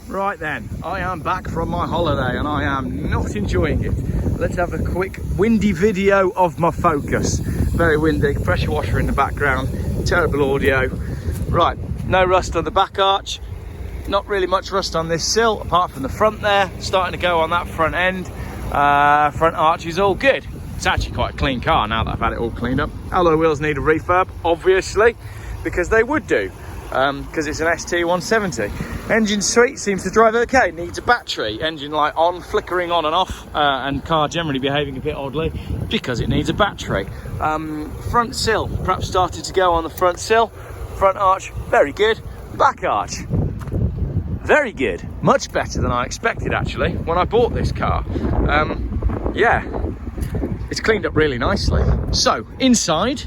Right then, I am back from my holiday and I am not enjoying it. Let's have a quick windy video of my Focus. Very windy, pressure washer in the background, terrible audio. Right, no rust on the back arch, not really much rust on this sill, apart from the front there, starting to go on that front end. Front arch is all good. It's actually quite a clean car now that I've had it all cleaned up. Alloy wheels need a refurb, obviously, because they would do, because it's an ST170. Engine sweet, seems to drive okay, needs a battery. Engine light on, flickering on and off, and car generally behaving a bit oddly because it needs a battery. Front sill, perhaps started to go on the front sill. Front arch, very good. Back arch, very good. Much better than I expected, actually, when I bought this car. Yeah, it's cleaned up really nicely. So, inside,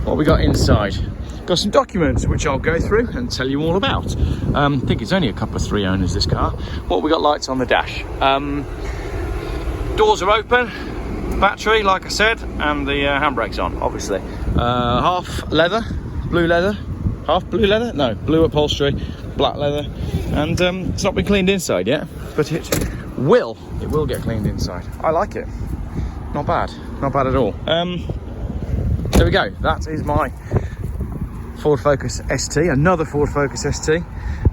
what we got inside? Got some documents which I'll go through and tell you all about. I think it's only a couple of 3 owners, this car. What we got? Lights on the dash. Doors are open, battery, like I said, and the handbrake's on, obviously. Half leather, blue leather, half blue leather? No, blue upholstery, black leather. And it's not been cleaned inside yet, but it will get cleaned inside. I like it. Not bad at all. There we go, that is my Ford Focus ST, another Ford Focus ST.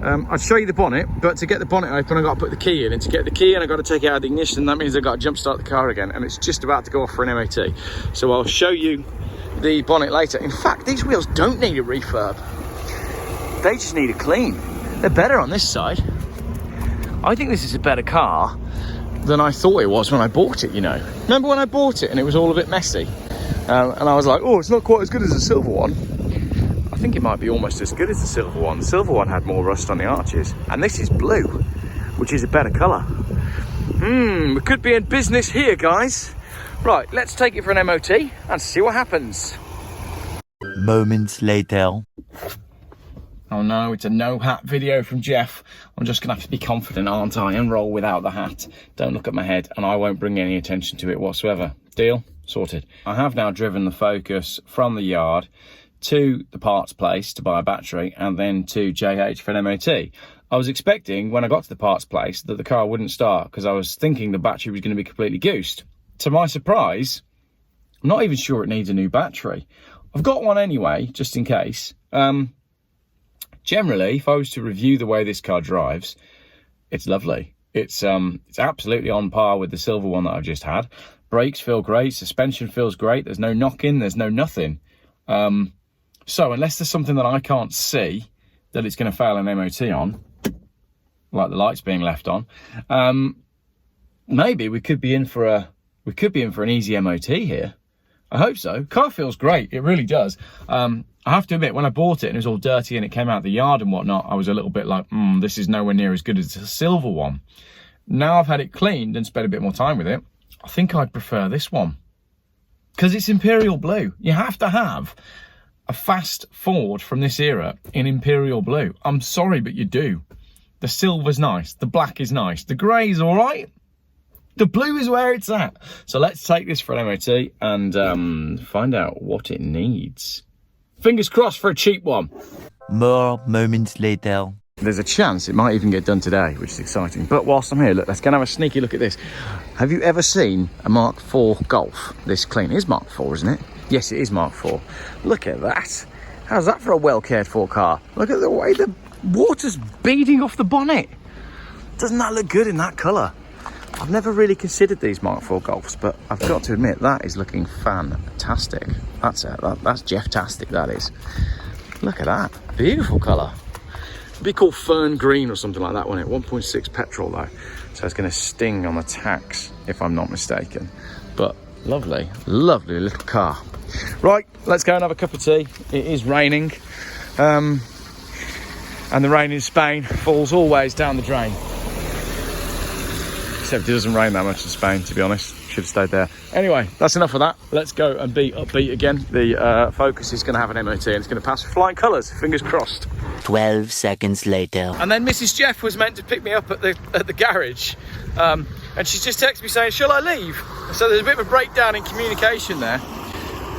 I'd show you the bonnet, but to get the bonnet open, I've got to put the key in. And to get the key in, I've got to take it out of the ignition. That means I've got to jump start the car again. And it's just about to go off for an MOT. So I'll show you the bonnet later. In fact, these wheels don't need a refurb. They just need a clean. They're better on this side. I think this is a better car than I thought it was when I bought it, you know. Remember when I bought it and it was all a bit messy? And I was like, oh, it's not quite as good as the silver one. I think it might be almost as good as the silver one. The silver one had more rust on the arches. And this is blue, which is a better colour. We could be in business here, guys. Right, let's take it for an MOT and see what happens. Moments later. Oh no, it's a no hat video from Geoff. I'm just gonna have to be confident, aren't I, and roll without the hat. Don't look at my head and I won't bring any attention to it whatsoever. Deal? Sorted. I have now driven the Focus from the yard to the parts place to buy a battery and then to JH for an MOT. I was expecting when I got to the parts place that the car wouldn't start because I was thinking the battery was going to be completely goosed. To my surprise, I'm not even sure it needs a new battery. I've got one anyway, just in case. Generally, if I was to review the way this car drives, it's lovely. It's absolutely on par with the silver one that I've just had. Brakes feel great, suspension feels great, there's no knocking, there's no nothing. So unless there's something that I can't see that it's going to fail an MOT on, like the lights being left on, maybe we could be in for an easy MOT here. I hope so. Car feels great, it really does. I have to admit, when I bought it and it was all dirty and it came out of the yard and whatnot, I was a little bit like, this is nowhere near as good as the silver one. Now I've had it cleaned and spent a bit more time with it, I think I'd prefer this one because it's Imperial Blue. You have to have a fast Ford from this era in Imperial Blue. I'm sorry, but you do. The silver's nice, the black is nice, the grey's all right, the blue is where it's at. So let's take this for an MOT and find out what it needs. Fingers crossed for a cheap one. More moments later. There's a chance it might even get done today, which is exciting. But whilst I'm here, look, let's go and have a sneaky look at this. Have you ever seen a Mark IV Golf this clean? It is Mark IV, isn't it? Yes, it is Mark IV. Look at that. How's that for a well cared for car? Look at the way the water's beading off the bonnet. Doesn't that look good in that colour? I've never really considered these Mark IV Golfs, but I've got to admit, that is looking fantastic. That's it. That's Geoff-tastic, that is. Look at that. Beautiful colour. It'd be called fern green or something like that, wouldn't it? 1.6 petrol, though. So it's going to sting on the tax, if I'm not mistaken. But lovely, lovely little car. Right, let's go and have a cup of tea. It is raining. And the rain in Spain falls always down the drain. Except it doesn't rain that much in Spain, to be honest. Should have stayed there. Anyway, that's enough of that. Let's go and be upbeat again. The Focus is going to have an MOT and it's going to pass with flying colours. Fingers crossed. 12 seconds later. And then Mrs. Geoff was meant to pick me up at the garage. And she just texted me saying, shall I leave? So there's a bit of a breakdown in communication there.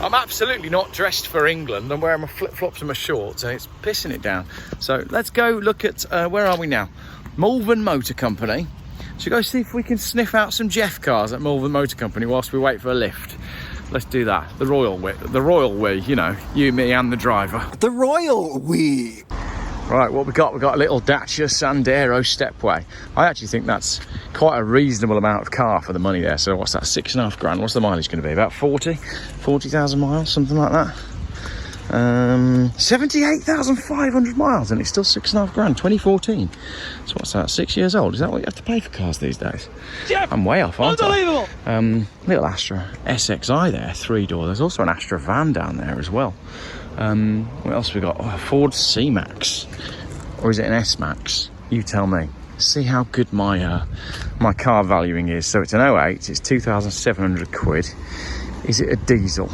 I'm absolutely not dressed for England. I'm wearing my flip-flops and my shorts, and it's pissing it down. So let's go look at, where are we now? Malvern Motor Company. Should we go see if we can sniff out some Geoff cars at Malvern Motor Company whilst we wait for a lift? Let's do that. The royal way, you know, you, me and the driver. The royal we. Right, what we got? We've got a little Dacia Sandero stepway. I actually think that's quite a reasonable amount of car for the money there. So what's that, 6.5 grand? What's the mileage going to be? About 40,000 miles, something like that. 78,500 miles, and it's still 6.5 grand, 2014. So what's that, 6 years old? Is that what you have to pay for cars these days? Geoff, I'm way off, aren't unbelievable. I? Little Astra SXI there, 3-door. There's also an Astra van down there as well. What else we got? Oh, a Ford C-Max, or is it an S-Max? You tell me. See how good my my car valuing is. So it's an 08. It's 2,700 quid. Is it a diesel?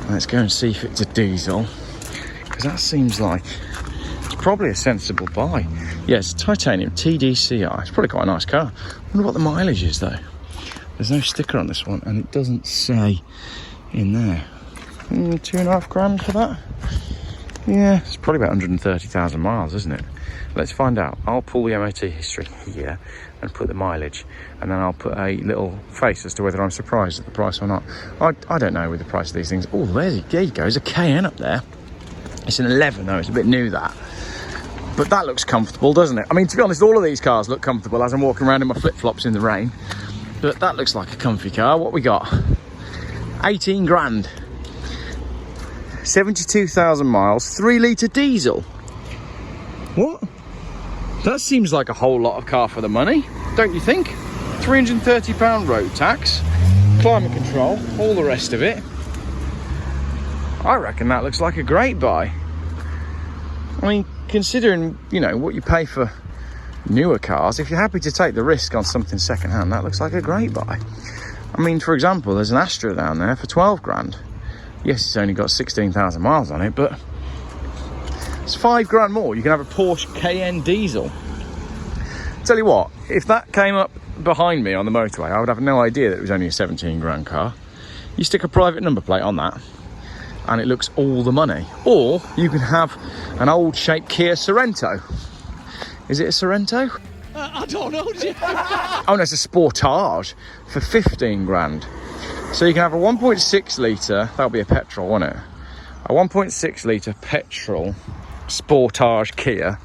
Let's go and see if it's a diesel, because that seems like it's probably a sensible buy. Yes, titanium TDCI. It's probably quite a nice car. I wonder what the mileage is though. There's no sticker on this one, and it doesn't say in there. 2.5 grand for that? Yeah, it's probably about 130,000 miles, isn't it? Let's find out. I'll pull the MOT history here and put the mileage, and then I'll put a little face as to whether I'm surprised at the price or not. I don't know with the price of these things. Oh, there you go. There's a Cayenne up there. It's an 11 though. It's a bit new, that. But that looks comfortable, doesn't it? I mean, to be honest, all of these cars look comfortable as I'm walking around in my flip-flops in the rain. But that looks like a comfy car. What we got? 18 grand. 72,000 miles, 3-litre diesel. What? That seems like a whole lot of car for the money, don't you think? £330 road tax, climate control, all the rest of it. I reckon that looks like a great buy. I mean, considering, you know, what you pay for newer cars, if you're happy to take the risk on something second-hand, that looks like a great buy. I mean, for example, there's an Astra down there for 12 grand. Yes, it's only got 16,000 miles on it, but it's 5 grand more. You can have a Porsche Cayenne diesel. Tell you what, if that came up behind me on the motorway, I would have no idea that it was only a 17 grand car. You stick a private number plate on that, and it looks all the money. Or you can have an old shaped Kia Sorento. Is it a Sorento? I don't know. Oh no, it's a Sportage for 15 grand. So you can have a 1.6 litre, that'll be a petrol, won't it? A 1.6 litre petrol Sportage Kia.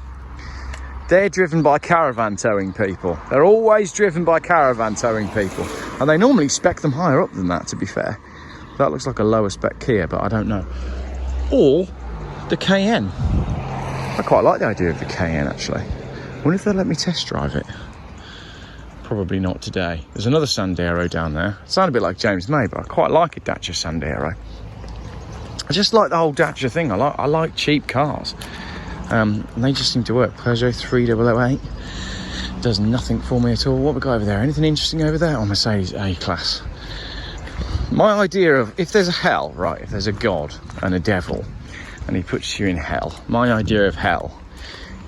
They're driven by caravan towing people. They're always driven by caravan towing people. And they normally spec them higher up than that, to be fair. That looks like a lower spec Kia, but I don't know. Or the Cayenne. I quite like the idea of the Cayenne, actually. I wonder if they'll let me test drive it. Probably not today. There's another Sandero down there. It sounds a bit like James May, but I quite like a Dacia Sandero. I just like the whole Dacia thing. I like cheap cars. And they just seem to work. Peugeot 3008 does nothing for me at all. What we got over there? Anything interesting over there? Oh, Mercedes A-Class. My idea of, if there's a hell, right, if there's a God and a devil and he puts you in hell, my idea of hell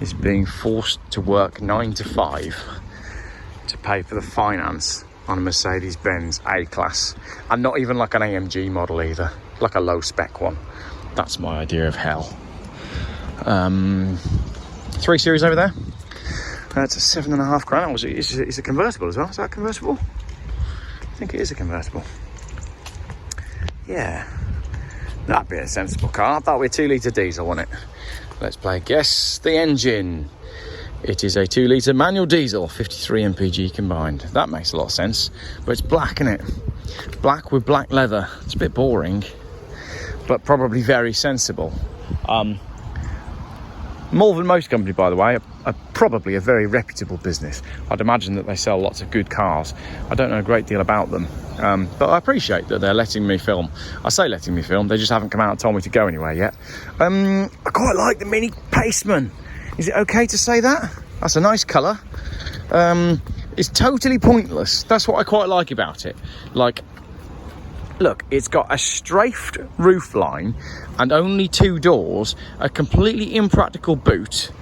is being forced to work 9 to 5 to pay for the finance on a Mercedes-Benz A-Class, and not even like an AMG model either, like a low spec one. That's my idea of hell. 3 Series over there. That's a 7.5 grand. It's a convertible as well. Is that convertible? I think it is a convertible. Yeah, that'd be a sensible car. I thought we were 2-litre diesel, wasn't it? Let's play guess the engine. It is a 2-litre manual diesel, 53 mpg combined. That makes a lot of sense, but it's black, isn't it? Black with black leather. It's a bit boring, but probably very sensible. Malvern Motor Company, by the way, are probably a very reputable business. I'd imagine that they sell lots of good cars. I don't know a great deal about them, but I appreciate that they're letting me film. I say letting me film, they just haven't come out and told me to go anywhere yet. I quite like the Mini Paceman. Is it okay to say that? That's a nice colour. It's totally pointless. That's what I quite like about it. Like, look, it's got a strafed roof line and only 2 doors, a completely impractical boot,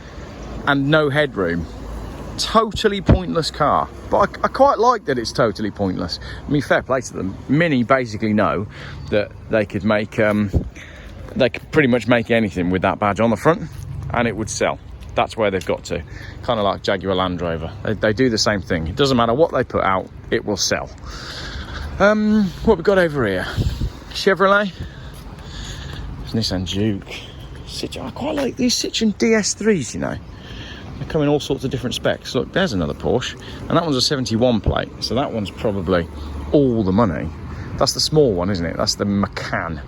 and no headroom. totally pointless car, but I quite like that it's totally pointless. I mean, fair play to them. Mini basically know that they could make, they could pretty much make anything with that badge on the front, and it would sell. That's where they've got to. Kind of like Jaguar Land Rover. They do the same thing. It doesn't matter what they put out, it will sell. What we got over here? Chevrolet, Nissan Juke. I quite like these Citroen DS3s, you know. They come in all sorts of different specs. Look, there's another Porsche, and that one's a 71 plate, so that one's probably all the money. That's the small one, isn't it? That's the Macan,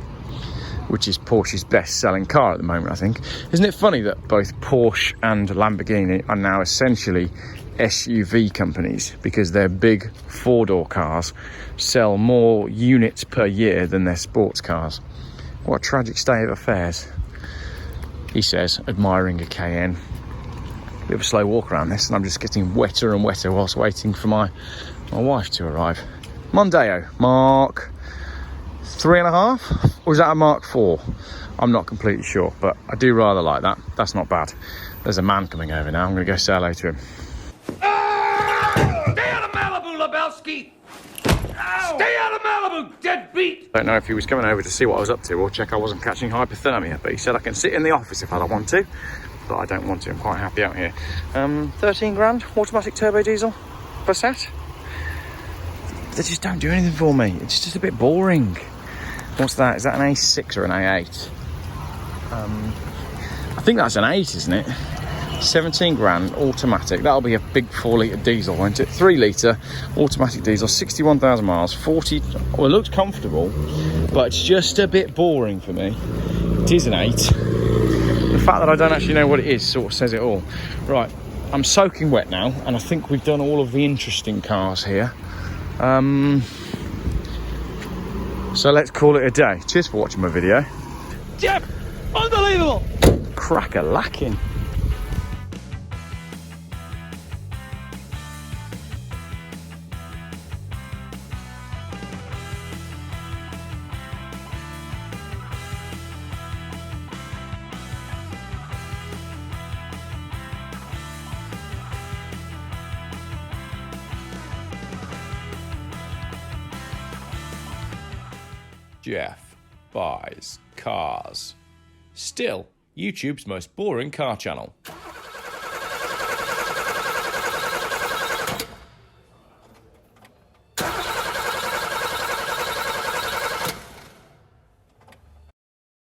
which is Porsche's best-selling car at the moment, I think. Isn't it funny that both Porsche and Lamborghini are now essentially SUV companies because their big four-door cars sell more units per year than their sports cars? What a tragic state of affairs, he says, admiring a Cayenne. Bit of a slow walk around this, and I'm just getting wetter and wetter whilst waiting for my wife to arrive. Mondeo, Mark 3.5, or is that a Mark 4? I'm not completely sure, but I do rather like that. That's not bad. There's a man coming over now. I'm going to go say hello to him. Stay out of Malibu, Lebowski! Ow. Stay out of Malibu, deadbeat! I don't know if he was coming over to see what I was up to or check I wasn't catching hypothermia, but he said I can sit in the office if I don't want to, but I don't want to. I'm quite happy out here. 13 grand, automatic turbo diesel, Passat. They just don't do anything for me. It's just a bit boring. What's that? Is that an A6 or an A8? I think that's an 8, isn't it? 17 grand, automatic. That'll be a big 4 litre diesel, won't it? 3 litre automatic diesel, 61,000 miles, 40. Well, it looks comfortable, but it's just a bit boring for me. It is an 8. The fact that I don't actually know what it is sort of says it all. Right, I'm soaking wet now, and I think we've done all of the interesting cars here. So let's call it a day. Cheers for watching my video. Geoff, unbelievable. Crack-a-lacking. Geoff buys cars. Still, YouTube's most boring car channel.